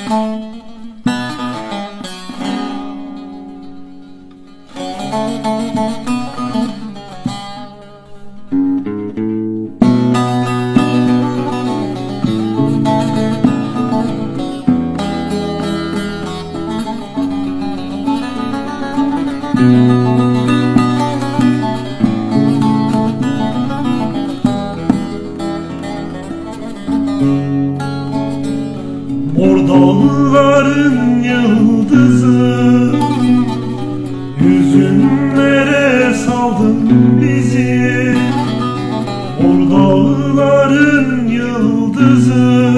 Mor dağların yıldızı, hüzünlere saldın bizi. Mor dağların yıldızı,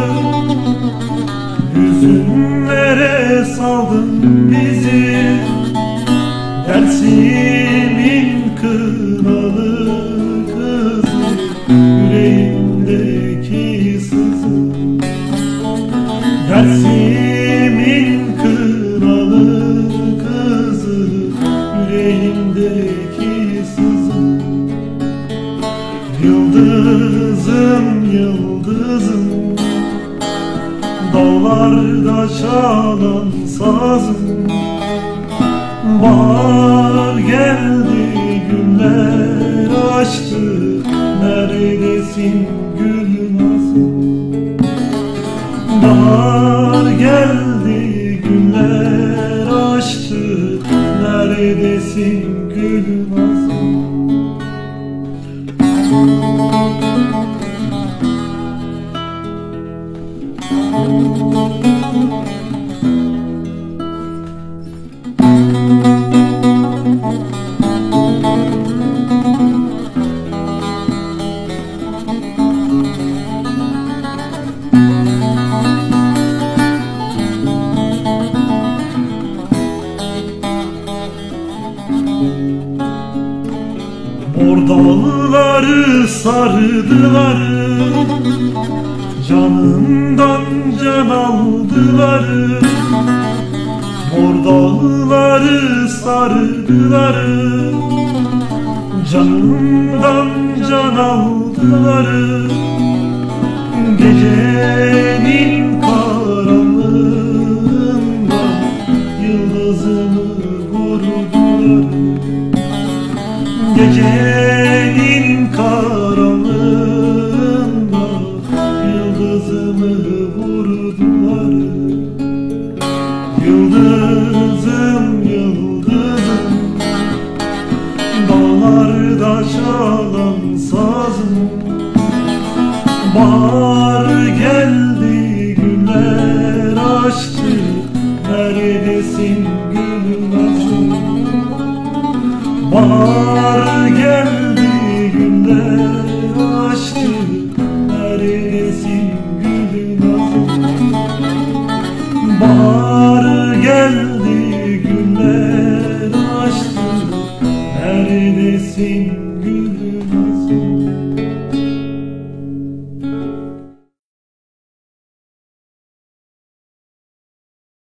hüzünlere saldın bizi. Dersimin kınalı kızı, yüreğimdeki sızı. Dersimin kınalı kızı, yüreğimdeki sızı. Yıldızım, yıldızım, dağlarda çalan sazım. Bahar geldi, güller açtı, neredesin gül nazım? Bahar geldi, güller açtı, neredesin gül nazım? Mor dağları sardılar, canımdan can aldılar. Mor dağları sardılar, canımdan can aldılar. Gecenin karanlığında yıldızımı vurdular. Gecenin karanlığında yıldızımı vurdular. Yıldızım, yıldızım, dağlarda çalan sazım. Bahar geldi, güller açtı, neredesin gül nazım? Bahar geldi, güller açtı, neredesin gül nazım? Bahar